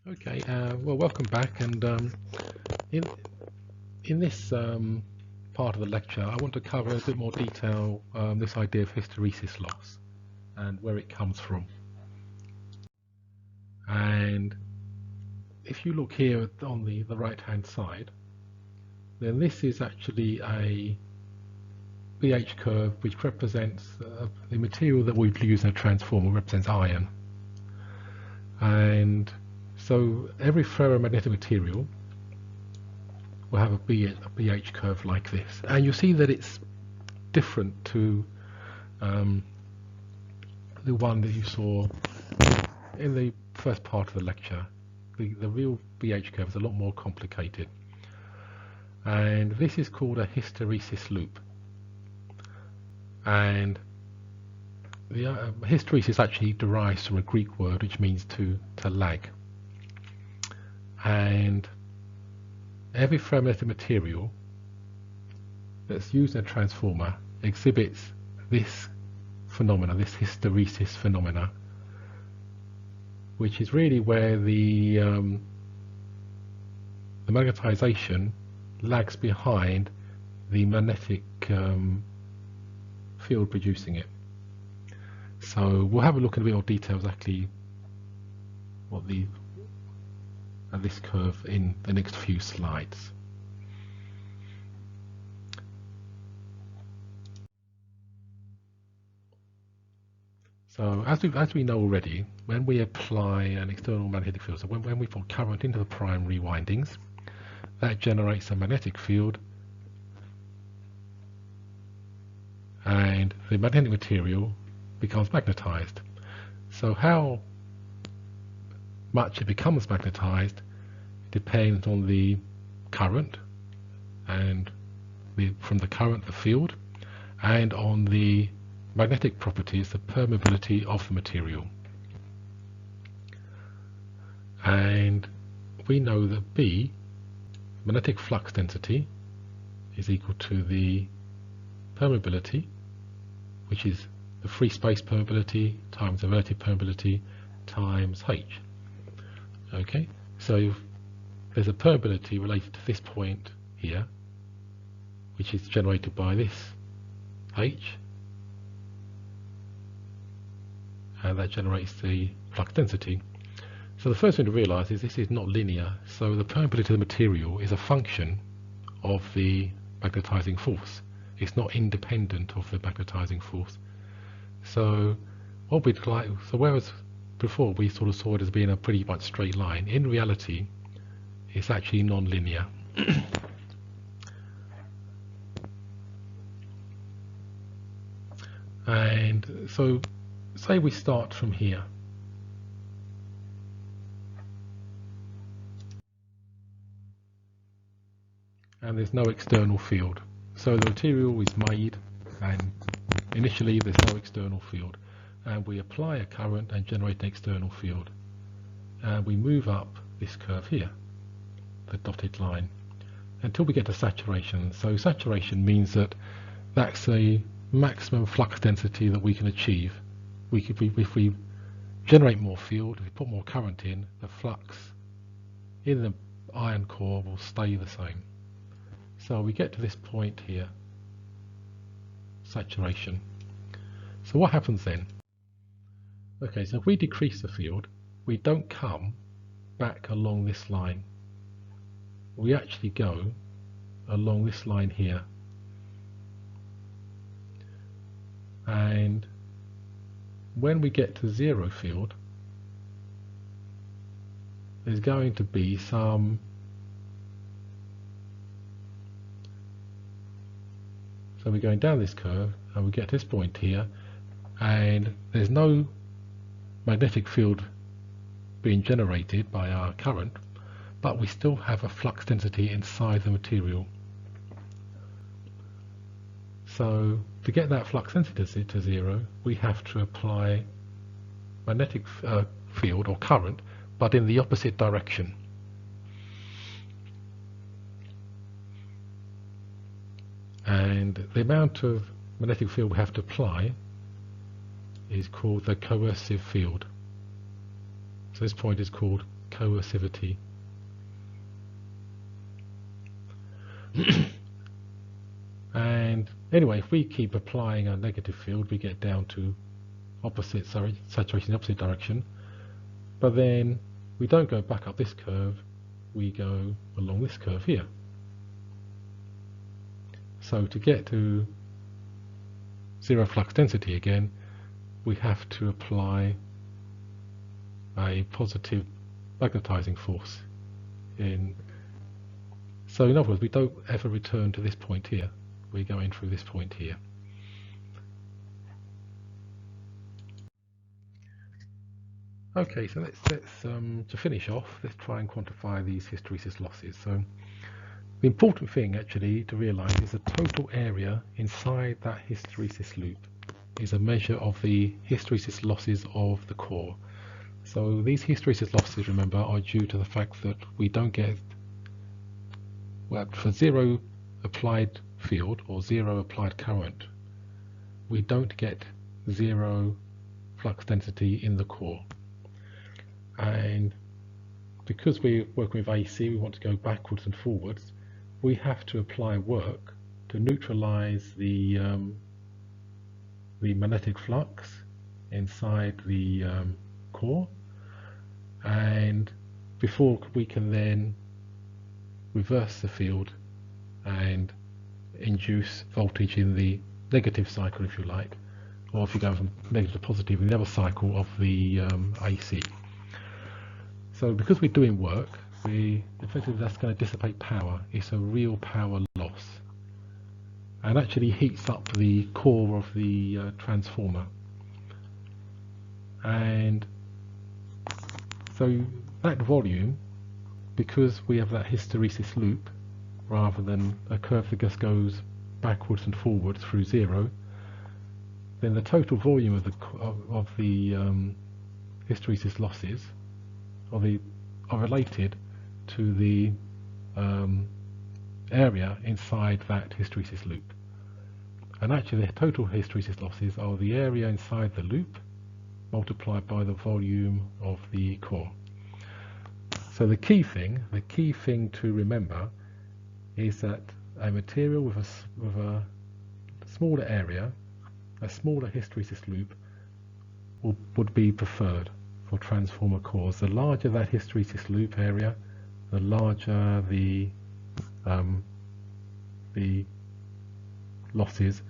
Okay, well, welcome back. And in in this part of the lecture, I want to cover in a bit more detail this idea of hysteresis loss and where it comes from. And if you look here on the right-hand side, then this is actually a pH curve which represents the material that we've used in a transformer represents iron. And so every ferromagnetic material will have a pH curve like this, and you'll see that it's different to the one that you saw in the first part of the lecture. The real pH curve is a lot more complicated, and this is called a hysteresis loop. And the hysteresis actually derives from a Greek word which means to lag. And every ferromagnetic material that's used in a transformer exhibits this phenomena, this hysteresis phenomena, which is really where the magnetization lags behind the magnetic field producing it. So we'll have a look in a bit more detail exactly what this curve in the next few slides. So as we know already, when we apply an external magnetic field, so when we put current into the primary windings, that generates a magnetic field, and the magnetic material becomes magnetized. So how much it becomes magnetized depends on the current, and from the current the field, and on the magnetic properties, the permeability of the material. And we know that B, magnetic flux density, is equal to the permeability, which is the free space permeability times inverted permeability times H. Okay, so there's a permeability related to this point here, which is generated by this H, and that generates the flux density. So the first thing to realise is this is not linear, so the permeability of the material is a function of the magnetizing force. It's not independent of the magnetizing force. So what we'd like, so whereas before we sort of saw it as being a pretty much straight line, in reality it's actually non-linear. And so say we start from here, and there's no external field. So the material is made, and initially there's no external field, and we apply a current and generate an external field, and we move up this curve here, the dotted line, until we get to saturation. So saturation means that that's the maximum flux density that we can achieve. If we generate more field, if we put more current in, the flux in the iron core will stay the same. So we get to this point here, saturation. So what happens then? Okay, so if we decrease the field, we don't come back along this line. We actually go along this line here. And when we get to zero field, there's going to be some so we're going down this curve, and we get to this point here, and there's no magnetic field being generated by our current, but we still have a flux density inside the material. So to get that flux density to zero, we have to apply magnetic field or current, but in the opposite direction. And the amount of magnetic field we have to apply is called the coercive field. So this point is called coercivity. And anyway, if we keep applying a negative field, we get down to saturation in the opposite direction. But then we don't go back up this curve, we go along this curve here. So to get to zero flux density again, we have to apply a positive magnetizing force. So in other words, we don't ever return to this point here. We're going through this point here. Okay, so let's to finish off, let's try and quantify these hysteresis losses. So the important thing actually to realize is the total area inside that hysteresis loop is a measure of the hysteresis losses of the core. So these hysteresis losses, remember, are due to the fact that we don't get, well, for zero applied field or zero applied current, we don't get zero flux density in the core. And because we're working with AC, we want to go backwards and forwards, we have to apply work to neutralize the magnetic flux inside the core, and before we can then reverse the field and induce voltage in the negative cycle, if you like, or if you go from negative to positive in the other cycle of the AC. So because we're doing work, effectively that's going to dissipate power. It's a real power loss, and actually heats up the core of the transformer. And so that volume, because we have that hysteresis loop rather than a curve that just goes backwards and forwards through zero, then the total volume of the hysteresis losses are related to the area inside that hysteresis loop. And actually the total hysteresis losses are the area inside the loop multiplied by the volume of the core. So the key thing to remember is that a material with a smaller area, a smaller hysteresis loop, would be preferred for transformer cores. The larger that hysteresis loop area, the larger the losses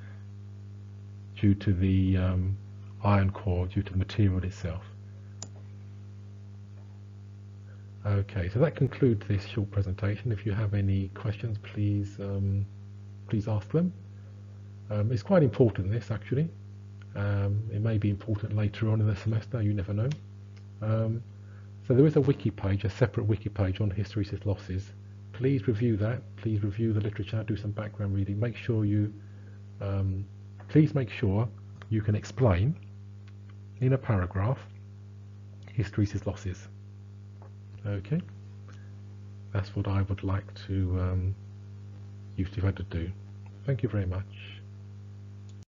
due to the iron core, due to the material itself. Okay, so that concludes this short presentation. If you have any questions, please ask them. It's quite important, this actually. It may be important later on in the semester, you never know. So there is a wiki page, a separate wiki page on hysteresis losses. Please review that. Please review the literature, do some background reading. Make sure please make sure you can explain in a paragraph hysteresis losses. Okay, that's what I would like to you to do. Thank you very much.